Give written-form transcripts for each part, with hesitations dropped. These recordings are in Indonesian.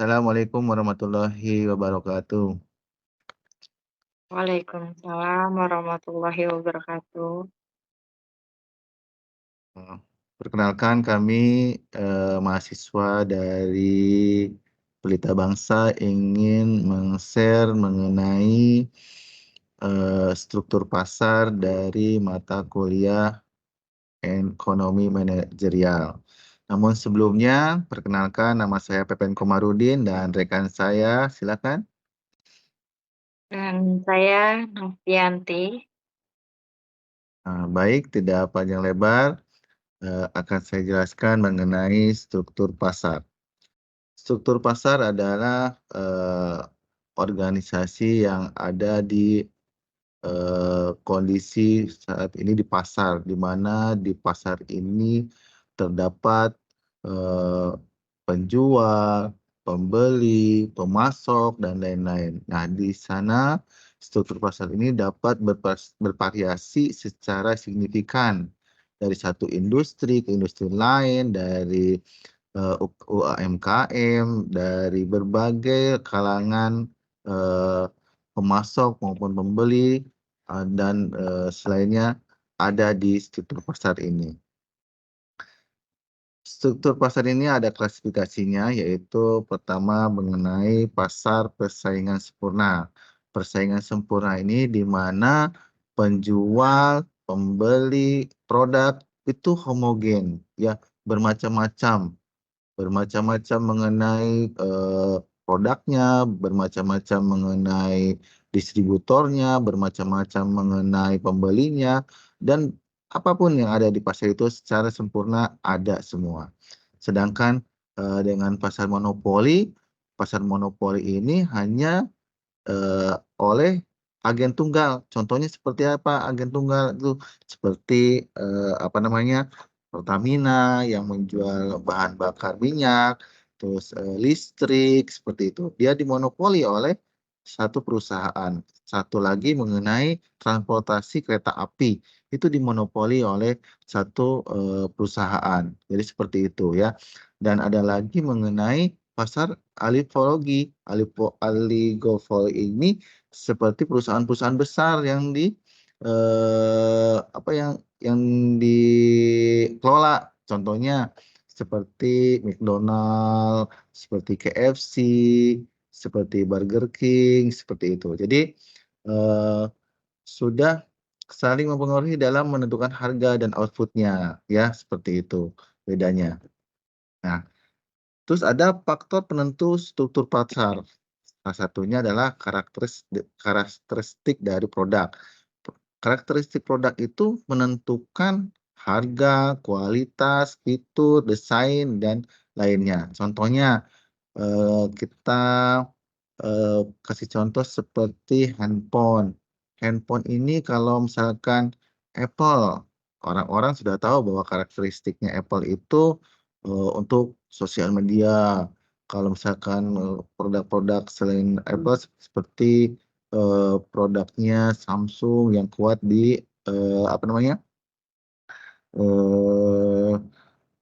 Assalamualaikum warahmatullahi wabarakatuh. Waalaikumsalam warahmatullahi wabarakatuh. Eee, Perkenalkan kami, mahasiswa dari Pelita Bangsa ingin meng-share mengenai, struktur pasar dari mata kuliah ekonomi manajerial. Namun sebelumnya, perkenalkan nama saya Pepen Komarudin dan rekan saya, silakan. Dan saya Novianti. Baik, tidak panjang lebar, akan saya jelaskan mengenai struktur pasar. Struktur pasar adalah, organisasi yang ada di, kondisi saat ini di pasar, di mana di pasar ini terdapat, eee, penjual, pembeli, pemasok, dan lain-lain. Nah, di sana struktur pasar ini dapat bervariasi secara signifikan dari satu industri ke industri lain, dari UMKM, dari berbagai kalangan, eee, pemasok maupun pembeli, dan, selainnya ada di struktur pasar ini. Struktur pasar ini ada klasifikasinya, yaitu pertama mengenai pasar persaingan sempurna. Persaingan sempurna ini di mana penjual, pembeli produk itu homogen, ya, bermacam-macam. Bermacam-macam mengenai, produknya, bermacam-macam mengenai distributornya, bermacam-macam mengenai pembelinya, dan apapun yang ada di pasar itu secara sempurna ada semua. Sedangkan, dengan pasar monopoli ini hanya, oleh agen tunggal. Contohnya seperti apa agen tunggal itu? Seperti, apa namanya, Pertamina yang menjual bahan bakar minyak, terus, listrik, seperti itu. Dia dimonopoli oleh satu perusahaan. Satu lagi mengenai transportasi kereta api, itu dimonopoli oleh satu, perusahaan. Jadi seperti itu ya. Dan ada lagi mengenai pasar oligopoli ini seperti perusahaan-perusahaan besar yang apa, yang dikelola. Contohnya seperti McDonald, seperti KFC, seperti Burger King, seperti itu. Jadi, eee, sudah saling mempengaruhi dalam menentukan harga dan output-nya, ya, seperti itu bedanya. Nah, terus ada faktor penentu struktur pasar. Salah satunya adalah karakteristik dari produk. Karakteristik produk itu menentukan harga, kualitas, fitur, desain, dan lainnya. Contohnya, kita, kasih contoh seperti handphone. Handphone ini kalau misalkan Apple, orang-orang sudah tahu bahwa karakteristiknya Apple itu, untuk sosial media. Kalau misalkan, produk-produk selain Apple seperti, produknya Samsung yang kuat di, apa namanya, eee,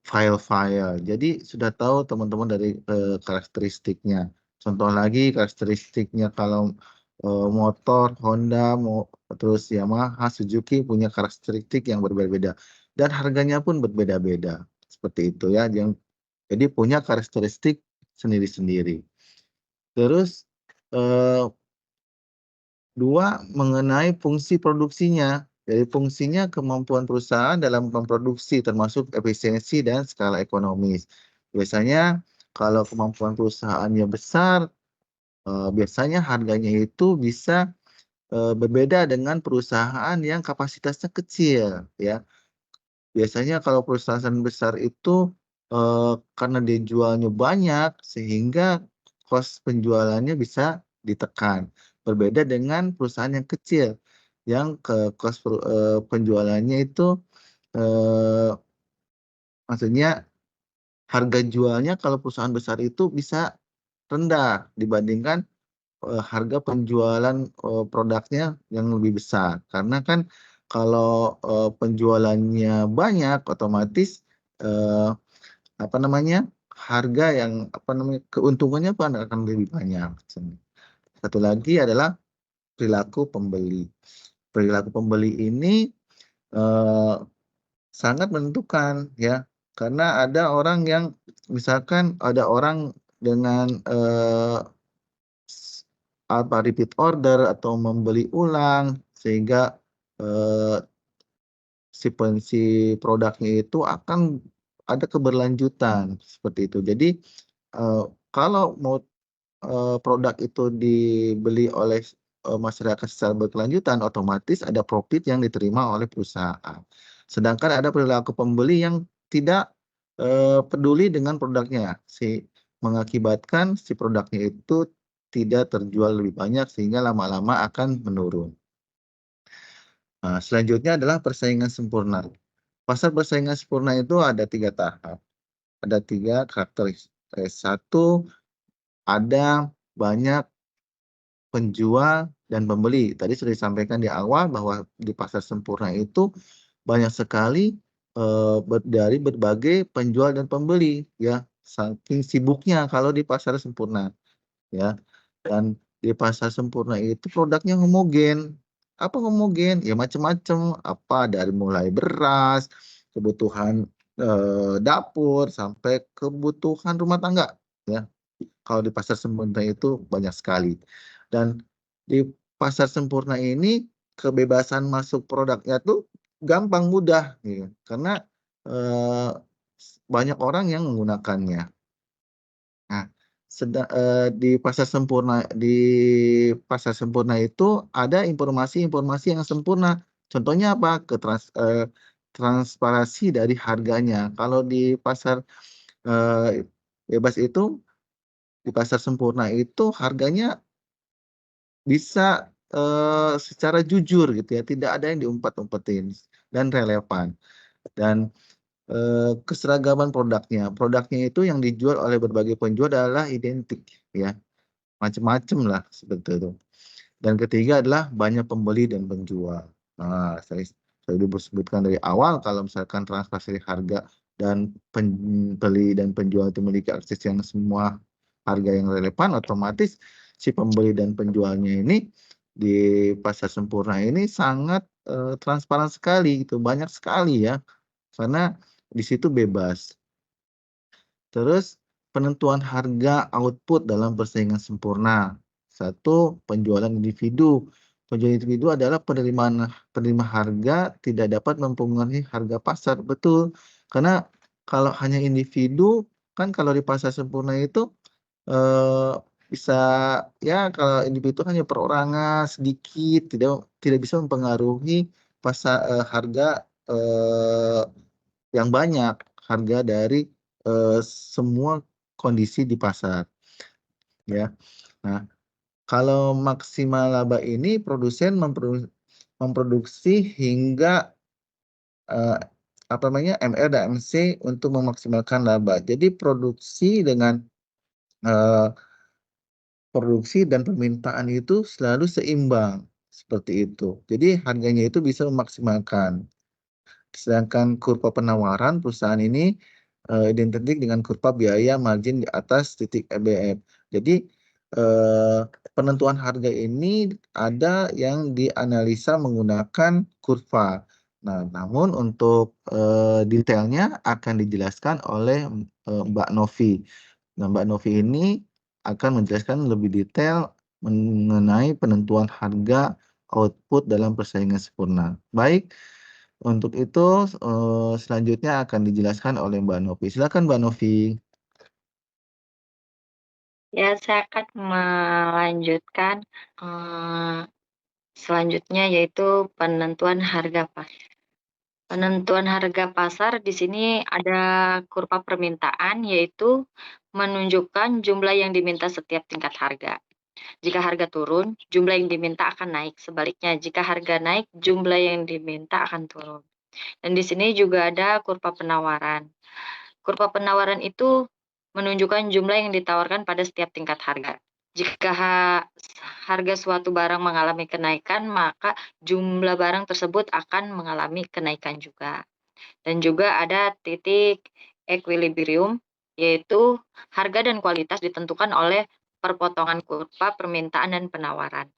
file-file. Jadi sudah tahu teman-teman dari, karakteristiknya. Contoh lagi karakteristiknya kalau, motor Honda, terus Yamaha, Suzuki punya karakteristik yang berbeda-beda dan harganya pun berbeda-beda, seperti itu ya, jadi punya karakteristik sendiri-sendiri. Terus, eee 2 mengenai fungsi produksinya. Jadi fungsinya kemampuan perusahaan dalam memproduksi termasuk efisiensi dan skala ekonomis. Biasanya kalau kemampuan perusahaannya besar, biasanya harganya itu bisa, berbeda dengan perusahaan yang kapasitasnya kecil ya. Biasanya kalau perusahaan besar itu, karena dia jualnya banyak sehingga kos penjualannya bisa ditekan. Berbeda dengan perusahaan yang kecil yang penjualannya itu, eee, maksudnya harga jualnya kalau perusahaan besar itu bisa rendah dibandingkan, harga penjualan, produknya yang lebih besar. Karena kan kalau, penjualannya banyak otomatis, eee, apa namanya, harga yang, keuntungannya pun akan lebih banyak. Satu lagi adalah perilaku pembeli. Perilaku pembeli ini, eee, sangat menentukan ya, karena ada orang yang misalkan ada orang dengan, s repeat order atau membeli ulang sehingga, eee, si produknya itu akan ada keberlanjutan, seperti itu. Jadi, kalau mau produk itu dibeli oleh, masyarakat secara berkelanjutan, otomatis ada profit yang diterima oleh perusahaan. Sedangkan ada perilaku pembeli yang tidak, peduli dengan produknya, mengakibatkan si produknya itu tidak terjual lebih banyak sehingga lama-lama akan menurun. Nah, selanjutnya adalah persaingan sempurna. Pasar persaingan sempurna itu ada 3 tahap, ada 3 karakteristik. 1, ada banyak penjual dan pembeli. Tadi sudah disampaikan di awal bahwa di pasar sempurna itu banyak sekali, dari berbagai penjual dan pembeli ya, saking sibuknya kalau di pasar sempurna ya. Dan di pasar sempurna itu produknya homogen. Apa homogen? Ya macam-macam, dari mulai beras, kebutuhan, dapur, sampai kebutuhan rumah tangga ya. Kalau di pasar sempurna itu banyak sekali. Dan di pasar sempurna ini kebebasan masuk produknya tuh gampang, mudah gitu. Karena, eee, banyak orang yang menggunakannya. Nah, di pasar sempurna itu ada informasi-informasi yang sempurna. Contohnya apa? Transparansi dari harganya. Kalau di pasar, eee, bebas itu di pasar sempurna itu harganya bisa, secara jujur gitu ya, tidak ada yang diumpat-umpetin dan relevan. Dan, keseragaman produknya. Produknya itu yang dijual oleh berbagai penjual adalah identik ya, macem-macem lah seperti itu. Dan ketiga adalah banyak pembeli dan penjual. Nah, saya udah sebutkan dari awal kalau misalkan transparansi harga dan pembeli dan penjual itu memiliki akses yang semua harga yang relevan, otomatis si pembeli dan penjualnya ini di pasar sempurna ini sangat, transparan sekali gitu, banyak sekali ya, karena di situ bebas. Terus penentuan harga output dalam persaingan sempurna. Satu, penjualan individu. Penjualan individu adalah penerima harga tidak dapat mempengaruhi harga pasar, betul. Karena kalau hanya individu, kan kalau di pasar sempurna itu, eee, bisa ya kalau individu hanya perorangan sedikit, tidak tidak bisa mempengaruhi harga, yang banyak, harga dari, semua kondisi di pasar, ya. Nah, kalau maksimal laba ini produsen memproduksi hingga, eee, MR dan MC untuk memaksimalkan laba. Jadi eee, produksi dan permintaan itu selalu seimbang, seperti itu. Jadi harganya itu bisa memaksimalkan. Sedangkan kurva penawaran perusahaan ini, identik dengan kurva biaya margin di atas titik EBM. Jadi, eee, penentuan harga ini ada yang dianalisa menggunakan kurva. Nah, namun untuk, detailnya akan dijelaskan oleh, Mbak Novi. Nah, Mbak Novi ini akan menjelaskan lebih detail mengenai penentuan harga output dalam persaingan sempurna. Baik, untuk itu, selanjutnya akan dijelaskan oleh Mbak Novi. Silakan Mbak Novi. Ya, saya akan melanjutkan, eee, selanjutnya yaitu penentuan harga pasar. Penentuan harga pasar di sini ada kurva permintaan, yaitu menunjukkan jumlah yang diminta setiap tingkat harga. Jika harga turun, jumlah yang diminta akan naik. Sebaliknya, jika harga naik, jumlah yang diminta akan turun. Dan di sini juga ada kurva penawaran. Kurva penawaran itu menunjukkan jumlah yang ditawarkan pada setiap tingkat harga. Jika harga suatu barang mengalami kenaikan, maka jumlah barang tersebut akan mengalami kenaikan juga. Dan juga ada titik equilibrium, yaitu harga dan kualitas ditentukan oleh perpotongan kurva permintaan dan penawaran.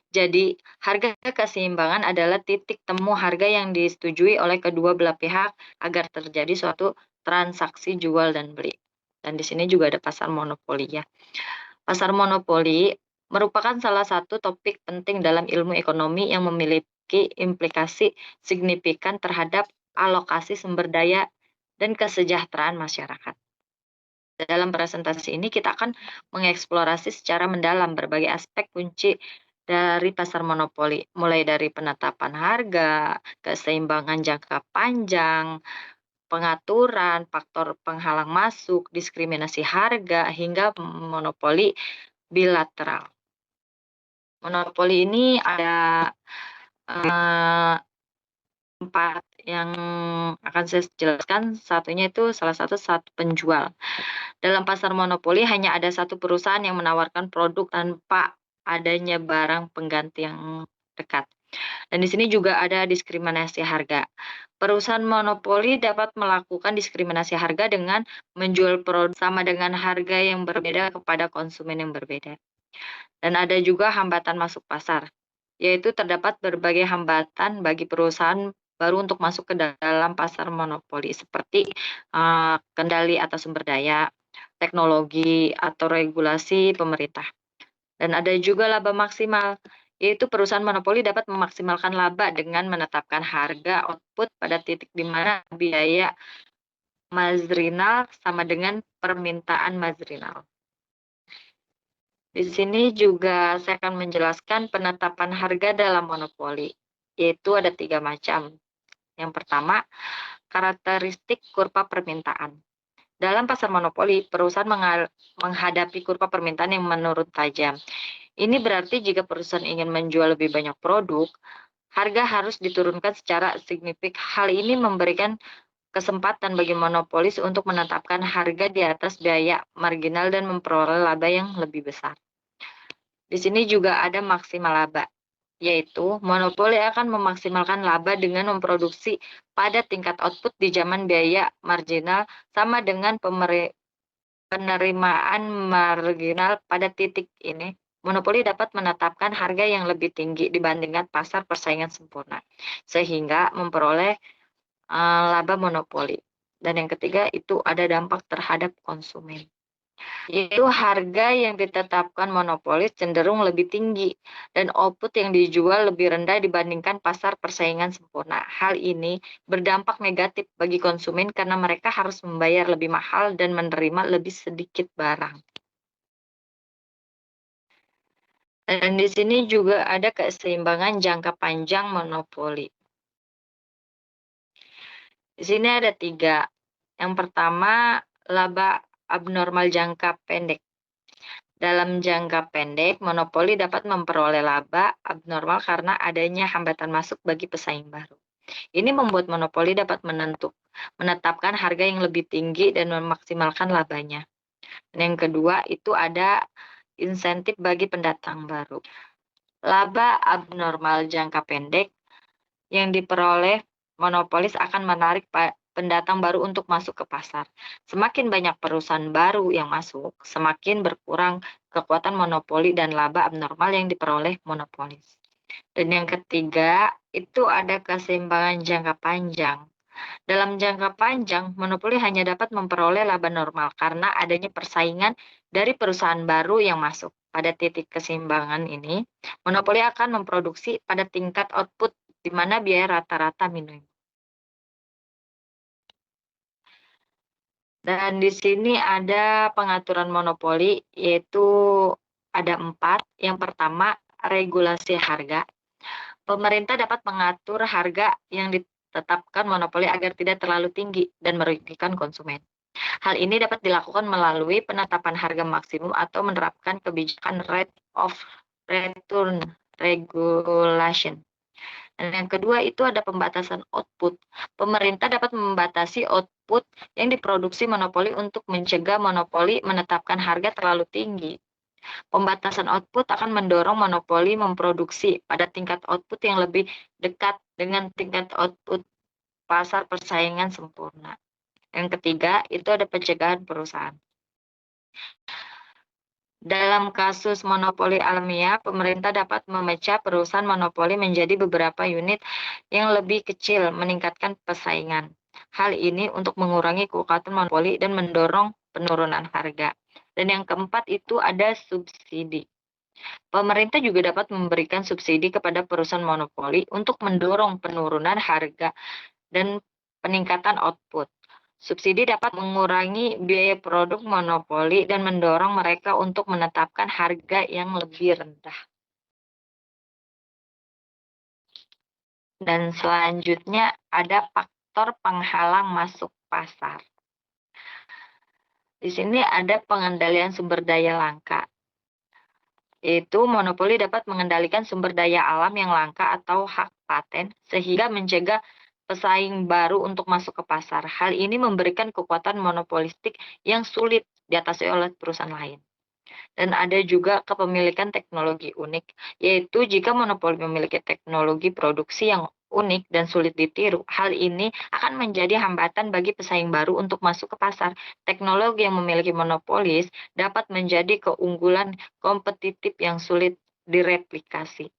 Jadi, harga keseimbangan adalah titik temu harga yang disetujui oleh kedua belah pihak agar terjadi suatu transaksi jual dan beli. Dan di sini juga ada pasar monopoli ya. Pasar monopoli merupakan salah satu topik penting dalam ilmu ekonomi yang memiliki implikasi signifikan terhadap alokasi sumber daya dan kesejahteraan masyarakat. Dalam presentasi ini kita akan mengeksplorasi secara mendalam berbagai aspek kunci dari pasar monopoli, mulai dari penetapan harga, keseimbangan jangka panjang, pengaturan, faktor penghalang masuk, diskriminasi harga, hingga monopoli bilateral. Monopoli ini ada 4 yang akan saya jelaskan. Satunya itu salah satu penjual. Dalam pasar monopoli hanya ada satu perusahaan yang menawarkan produk tanpa adanya barang pengganti yang dekat. Dan di sini juga ada diskriminasi harga. Perusahaan monopoli dapat melakukan diskriminasi harga dengan menjual produk sama dengan harga yang berbeda kepada konsumen yang berbeda. Dan ada juga hambatan masuk pasar, yaitu terdapat berbagai hambatan bagi perusahaan baru untuk masuk ke dalam pasar monopoli seperti kendali atas sumber daya, teknologi, atau regulasi pemerintah. Dan ada juga laba maksimal, yaitu perusahaan monopoli dapat memaksimalkan laba dengan menetapkan harga output pada titik di mana biaya marginal sama dengan permintaan marginal. Di sini juga saya akan menjelaskan penetapan harga dalam monopoli, yaitu ada 3 macam. Yang pertama, karakteristik kurva permintaan. Dalam pasar monopoli, perusahaan menghadapi kurva permintaan yang menurun tajam. Ini berarti jika perusahaan ingin menjual lebih banyak produk, harga harus diturunkan secara signifikan. Hal ini memberikan kesempatan bagi monopolis untuk menetapkan harga di atas biaya marginal dan memperoleh laba yang lebih besar. Di sini juga ada maksimal laba, yaitu monopoli akan memaksimalkan laba dengan memproduksi pada tingkat output di zaman biaya marginal sama dengan penerimaan marginal pada titik ini. Monopoli dapat menetapkan harga yang lebih tinggi dibandingkan pasar persaingan sempurna, sehingga memperoleh laba monopoli. Dan yang ketiga itu ada dampak terhadap konsumen, yaitu harga yang ditetapkan monopolis cenderung lebih tinggi dan output yang dijual lebih rendah dibandingkan pasar persaingan sempurna. Hal ini berdampak negatif bagi konsumen karena mereka harus membayar lebih mahal dan menerima lebih sedikit barang. Dan di sini juga ada keseimbangan jangka panjang monopoli. Di sini ada 3. Yang pertama, laba abnormal jangka pendek. Dalam jangka pendek, monopoli dapat memperoleh laba abnormal karena adanya hambatan masuk bagi pesaing baru. Ini membuat monopoli dapat menetapkan harga yang lebih tinggi dan memaksimalkan labanya. Dan yang kedua, itu ada insentif bagi pendatang baru. Laba abnormal jangka pendek yang diperoleh monopolis akan menarik pendatang baru untuk masuk ke pasar. Semakin banyak perusahaan baru yang masuk, semakin berkurang kekuatan monopoli dan laba abnormal yang diperoleh monopolis. Dan yang ketiga, itu ada keseimbangan jangka panjang. Dalam jangka panjang, monopoli hanya dapat memperoleh laba normal karena adanya persaingan dari perusahaan baru yang masuk. Pada titik keseimbangan ini, monopoli akan memproduksi pada tingkat output di mana biaya rata-rata minimum. Dan di sini ada pengaturan monopoli, yaitu ada 4. Yang pertama, regulasi harga. Pemerintah dapat mengatur harga yang ditetapkan monopoli agar tidak terlalu tinggi dan merugikan konsumen. Hal ini dapat dilakukan melalui penetapan harga maksimum atau menerapkan kebijakan rate of return regulation. Dan yang kedua itu ada pembatasan output. Pemerintah dapat membatasi output yang diproduksi monopoli untuk mencegah monopoli menetapkan harga terlalu tinggi. Pembatasan output akan mendorong monopoli memproduksi pada tingkat output yang lebih dekat dengan tingkat output pasar persaingan sempurna. Yang ketiga, itu ada pencegahan perusahaan. Dalam kasus monopoli alamiah, pemerintah dapat memecah perusahaan monopoli menjadi beberapa unit yang lebih kecil, meningkatkan persaingan. Hal ini untuk mengurangi kekuatan monopoli dan mendorong penurunan harga. Dan yang keempat itu ada subsidi. Pemerintah juga dapat memberikan subsidi kepada perusahaan monopoli untuk mendorong penurunan harga dan peningkatan output. Subsidi dapat mengurangi biaya produk monopoli dan mendorong mereka untuk menetapkan harga yang lebih rendah. Dan selanjutnya ada faktor penghalang masuk pasar. Di sini ada pengendalian sumber daya langka. Yaitu monopoli dapat mengendalikan sumber daya alam yang langka atau hak paten sehingga mencegah pesaing baru untuk masuk ke pasar. Hal ini memberikan kekuatan monopolistik yang sulit diatasi oleh perusahaan lain. Dan ada juga kepemilikan teknologi unik, yaitu jika monopoli memiliki teknologi produksi yang unik dan sulit ditiru, hal ini akan menjadi hambatan bagi pesaing baru untuk masuk ke pasar. Teknologi yang memiliki monopolis dapat menjadi keunggulan kompetitif yang sulit direplikasi.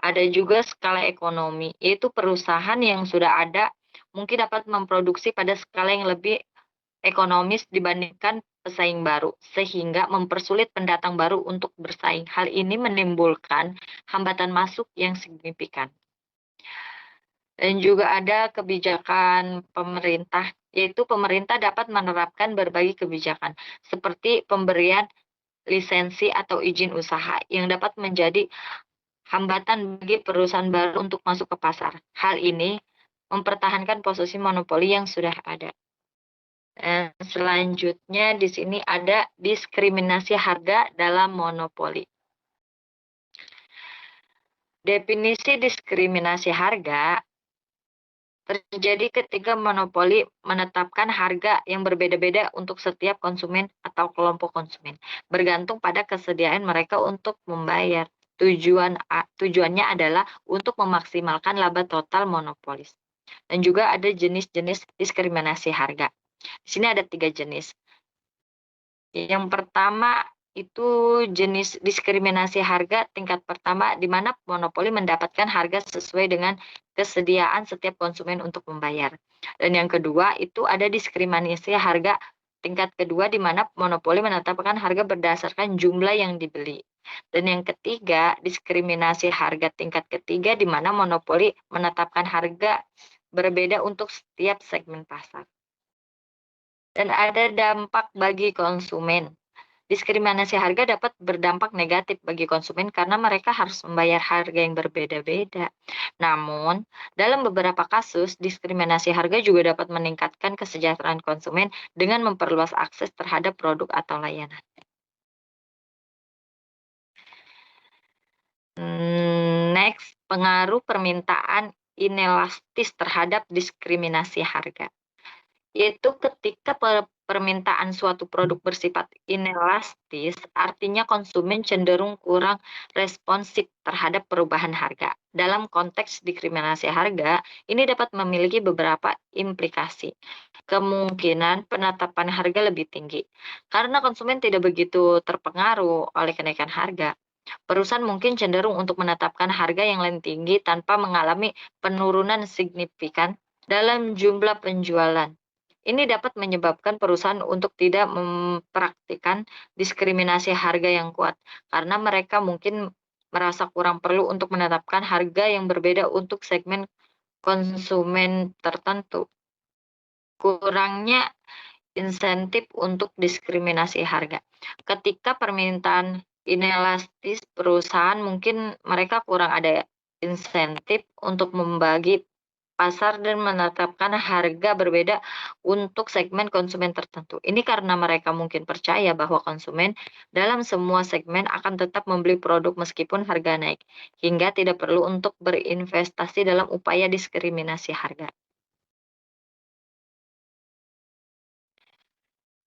Ada juga skala ekonomi, yaitu perusahaan yang sudah ada mungkin dapat memproduksi pada skala yang lebih ekonomis dibandingkan pesaing baru, sehingga mempersulit pendatang baru untuk bersaing. Hal ini menimbulkan hambatan masuk yang signifikan. Dan juga ada kebijakan pemerintah, yaitu pemerintah dapat menerapkan berbagai kebijakan, seperti pemberian lisensi atau izin usaha yang dapat menjadi hambatan bagi perusahaan baru untuk masuk ke pasar. Hal ini mempertahankan posisi monopoli yang sudah ada. Selanjutnya di sini ada diskriminasi harga dalam monopoli. Definisi diskriminasi harga terjadi ketika monopoli menetapkan harga yang berbeda-beda untuk setiap konsumen atau kelompok konsumen, bergantung pada kesediaan mereka untuk membayar. Tujuannya adalah untuk memaksimalkan laba total monopolis. Dan juga ada jenis-jenis diskriminasi harga. Di sini ada 3 jenis. Yang pertama itu jenis diskriminasi harga tingkat pertama, di mana monopoli mendapatkan harga sesuai dengan kesediaan setiap konsumen untuk membayar. Dan yang kedua itu ada diskriminasi harga tingkat kedua, di mana monopoli menetapkan harga berdasarkan jumlah yang dibeli. Dan yang ketiga, diskriminasi harga tingkat ketiga, di mana monopoli menetapkan harga berbeda untuk setiap segmen pasar. Dan ada dampak bagi konsumen. Diskriminasi harga dapat berdampak negatif bagi konsumen karena mereka harus membayar harga yang berbeda-beda. Namun, dalam beberapa kasus, diskriminasi harga juga dapat meningkatkan kesejahteraan konsumen dengan memperluas akses terhadap produk atau layanan. Next, pengaruh permintaan inelastis terhadap diskriminasi harga. Yaitu ketika permintaan suatu produk bersifat inelastis, artinya konsumen cenderung kurang responsif terhadap perubahan harga. Dalam konteks diskriminasi harga, ini dapat memiliki beberapa implikasi. Kemungkinan penetapan harga lebih tinggi. Karena konsumen tidak begitu terpengaruh oleh kenaikan harga, perusahaan mungkin cenderung untuk menetapkan harga yang lebih tinggi tanpa mengalami penurunan signifikan dalam jumlah penjualan. Ini dapat menyebabkan perusahaan untuk tidak mempraktikkan diskriminasi harga yang kuat, karena mereka mungkin merasa kurang perlu untuk menetapkan harga yang berbeda untuk segmen konsumen tertentu. Kurangnya insentif untuk diskriminasi harga. Ketika permintaan inelastis, perusahaan mungkin mereka kurang ada insentif untuk membagi pasar dan menetapkan harga berbeda untuk segmen konsumen tertentu. Ini karena mereka mungkin percaya bahwa konsumen dalam semua segmen akan tetap membeli produk meskipun harga naik, hingga tidak perlu untuk berinvestasi dalam upaya diskriminasi harga.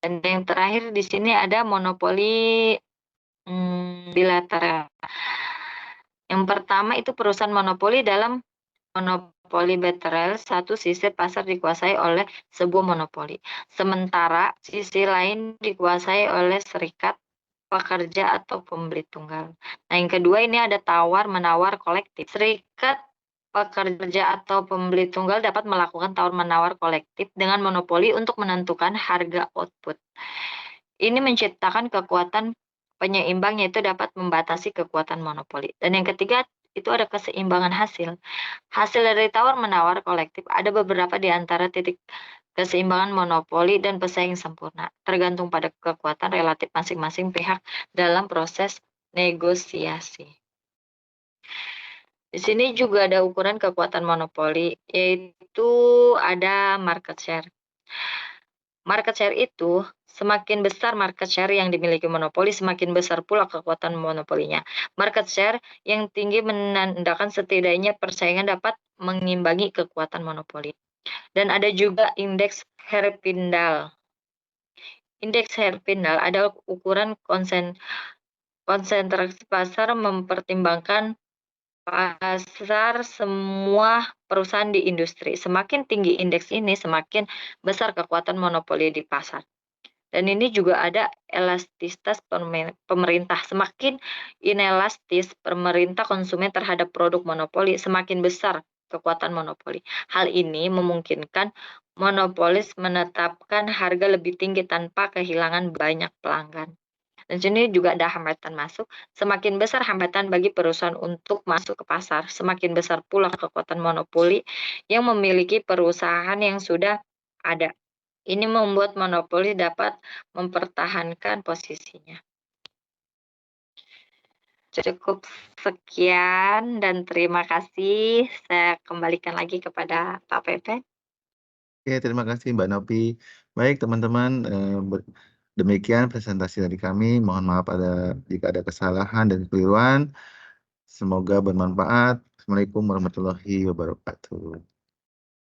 Dan yang terakhir di sini ada monopoli bilateral. Yang pertama itu perusahaan monopoli dalam monopoli monopoli baterai, satu sisi pasar dikuasai oleh sebuah monopoli, sementara sisi lain dikuasai oleh serikat pekerja atau pembeli tunggal. Nah, yang kedua ini ada tawar-menawar kolektif. Serikat pekerja atau pembeli tunggal dapat melakukan tawar-menawar kolektif dengan monopoli untuk menentukan harga output. Ini menciptakan kekuatan penyeimbang, yaitu dapat membatasi kekuatan monopoli. Dan yang ketiga itu ada keseimbangan hasil. Hasil dari tawar-menawar kolektif ada beberapa di antara titik keseimbangan monopoli dan pesaing sempurna, tergantung pada kekuatan relatif masing-masing pihak dalam proses negosiasi. Di sini juga ada ukuran kekuatan monopoli, yaitu ada market share. Market share itu semakin besar market share yang dimiliki monopoli, semakin besar pula kekuatan monopolinya. Market share yang tinggi menandakan setidaknya persaingan dapat mengimbangi kekuatan monopoli. Dan ada juga indeks Herfindahl. Indeks Herfindahl ada ukuran konsentrasi pasar mempertimbangkan pasar semua perusahaan di industri. Semakin tinggi indeks ini, semakin besar kekuatan monopoli di pasar. Dan ini juga ada elastisitas pemerintah. Semakin inelastis pemerintah konsumen terhadap produk monopoli, semakin besar kekuatan monopoli. Hal ini memungkinkan monopolis menetapkan harga lebih tinggi tanpa kehilangan banyak pelanggan. Dan sini juga ada hambatan masuk. Semakin besar hambatan bagi perusahaan untuk masuk ke pasar, semakin besar pula kekuatan monopoli yang memiliki perusahaan yang sudah ada. Ini membuat monopoli dapat mempertahankan posisinya. Cukup sekian dan terima kasih. Saya kembalikan lagi kepada Pak Pepe. Oke, terima kasih Mbak Novi. Baik teman-teman, demikian presentasi dari kami. Mohon maaf jika ada kesalahan dan kekeliruan. Semoga bermanfaat. Assalamualaikum warahmatullahi wabarakatuh.